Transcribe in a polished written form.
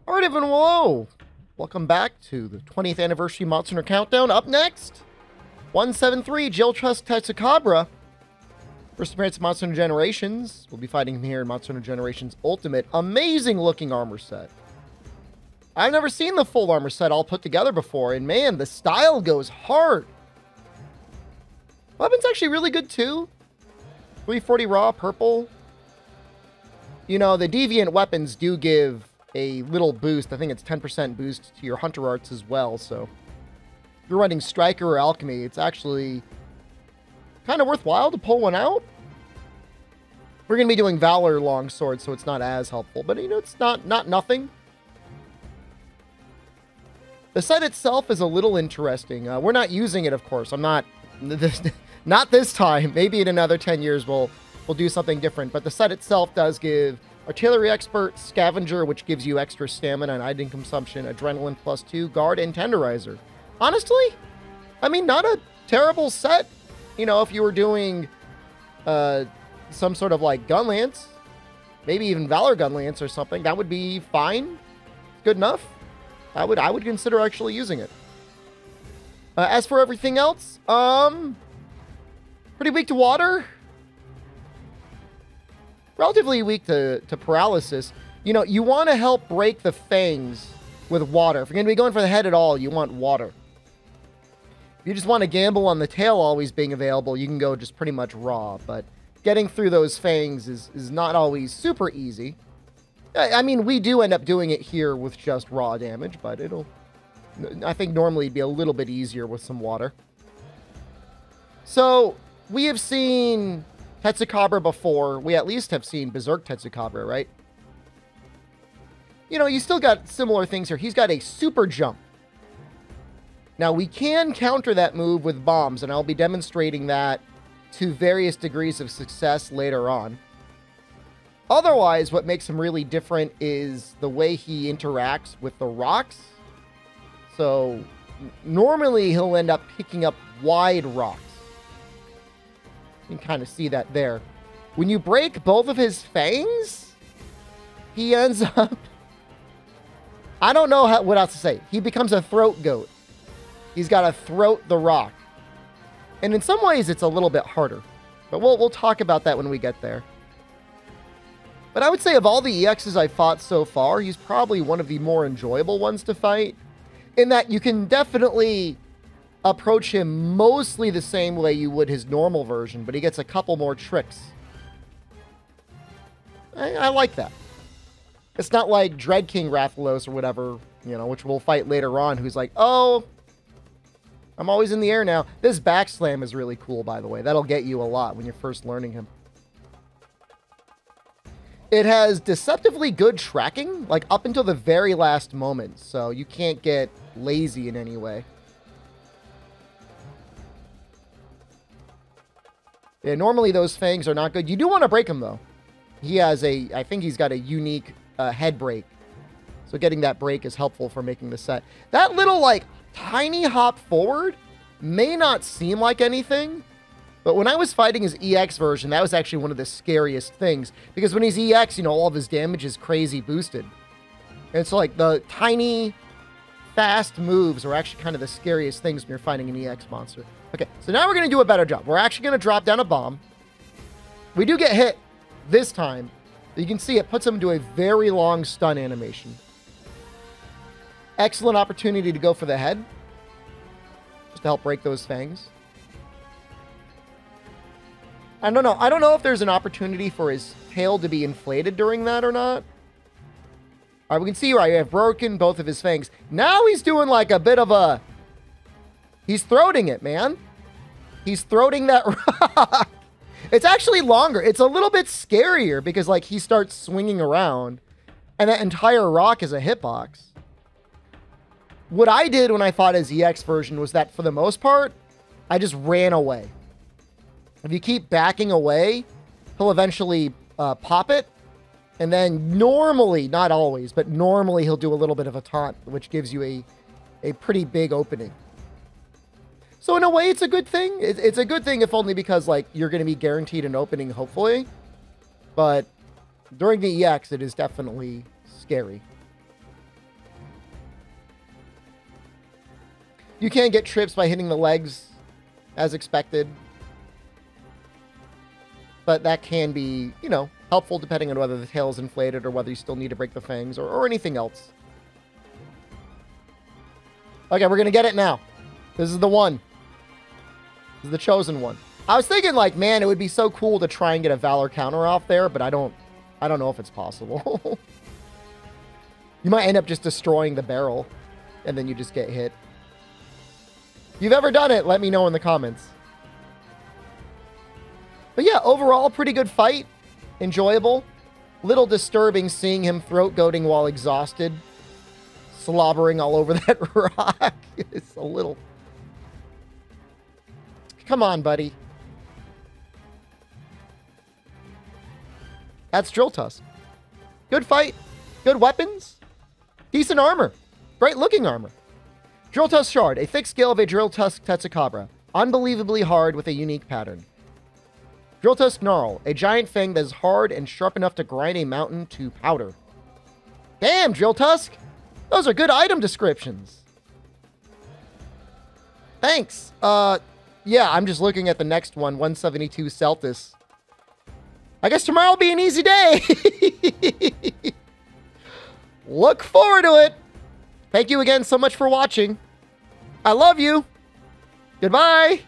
Alright, everyone, hello! Welcome back to the 20th anniversary Monster Hunter Countdown. Up next, 173, Drilltusk Tetsucabra. First appearance of Monster Hunter Generations. We'll be fighting him here in Monster Hunter Generations Ultimate. Amazing looking armor set. I've never seen the full armor set all put together before, and man, the style goes hard. Weapon's actually really good too. 340 raw, purple. You know, the deviant weapons do give a little boost. I think it's 10% boost to your hunter arts as well. So if you're running striker or alchemy, it's actually kind of worthwhile to pull one out. We're going to be doing valor longsword, so it's not as helpful, but you know, it's not nothing. The set itself is a little interesting. We're not using it, of course. I'm not not this time. Maybe in another 10 years we'll do something different, but the set itself does give Artillery Expert, Scavenger, which gives you extra stamina and item consumption, Adrenaline +2, Guard, and Tenderizer. Honestly, I mean, not a terrible set. You know, if you were doing some sort of like Gun Lance, maybe even Valor Gun Lance or something, that would be fine. Good enough. I would consider actually using it. As for everything else, pretty weak to water. Relatively weak to paralysis. You know, you want to help break the fangs with water. If you're going to be going for the head at all, you want water. If you just want to gamble on the tail always being available, you can go just pretty much raw. But getting through those fangs is not always super easy. I mean, we do end up doing it here with just raw damage, but I think normally it'd be a little bit easier with some water. So, we have seen Tetsucabra before. We at least have seen Berserk Tetsucabra, right? You know, you still got similar things here. He's got a super jump. Now, we can counter that move with bombs, and I'll be demonstrating that to various degrees of success later on. Otherwise, what makes him really different is the way he interacts with the rocks. So, normally he'll end up picking up wide rocks. You can kind of see that there. When you break both of his fangs, he ends up... I don't know what else to say. He becomes a throat goat. He's got to throat the rock. And in some ways, it's a little bit harder. But we'll talk about that when we get there. But I would say of all the EXs I've fought so far, he's probably one of the more enjoyable ones to fight. In that you can definitely approach him mostly the same way you would his normal version, but he gets a couple more tricks. I like that. It's not like Dread King Rathalos or whatever, you know, which we'll fight later on, who's like, oh, I'm always in the air now. This backslam is really cool, by the way. That'll get you a lot when you're first learning him. It has deceptively good tracking, like up until the very last moment, so you can't get lazy in any way. Yeah, normally those fangs are not good. You do want to break him, though. He has I think he's got a unique head break. So getting that break is helpful for making the set. That little, like, tiny hop forward may not seem like anything, but when I was fighting his EX version, that was actually one of the scariest things. Because when he's EX, you know, all of his damage is crazy boosted. And so, like, the tiny, fast moves are actually kind of the scariest things when you're fighting an EX monster. Okay, so now we're going to do a better job. We're actually going to drop down a bomb. We do get hit this time. You can see it puts him into a very long stun animation. Excellent opportunity to go for the head. Just to help break those fangs. I don't know. I don't know if there's an opportunity for his tail to be inflated during that or not. All right, we can see right, I have broken both of his fangs. Now he's doing like a bit of a... He's throating it, man. He's throating that rock. It's actually longer. It's a little bit scarier because, like, he starts swinging around and that entire rock is a hitbox. What I did when I fought his EX version was that, for the most part, I just ran away. If you keep backing away, he'll eventually pop it. And then normally, not always, but normally he'll do a little bit of a taunt, which gives you a pretty big opening. So in a way, it's a good thing. It's a good thing, if only because, like, you're going to be guaranteed an opening, hopefully. But during the EX, it is definitely scary. You can get trips by hitting the legs as expected. But that can be, you know, helpful depending on whether the tail is inflated or whether you still need to break the fangs or anything else. Okay, we're going to get it now. This is the one. This is the chosen one. I was thinking, like, man, it would be so cool to try and get a Valor counter off there, but I don't know if it's possible. You might end up just destroying the barrel, and then you just get hit. If you've ever done it, let me know in the comments. But yeah, overall, pretty good fight. Enjoyable. Little disturbing seeing him throat goating while exhausted. Slobbering all over that rock. It's a little... Come on, buddy. That's Drilltusk. Good fight. Good weapons. Decent armor. Great looking armor. Drilltusk Shard. A thick scale of a Drilltusk Tetsucabra. Unbelievably hard with a unique pattern. Drilltusk Gnarl. A giant fang that is hard and sharp enough to grind a mountain to powder. Damn, Drilltusk. Those are good item descriptions. Thanks. Yeah, I'm just looking at the next one. 172 Celtis. I guess tomorrow will be an easy day. Look forward to it. Thank you again so much for watching. I love you. Goodbye.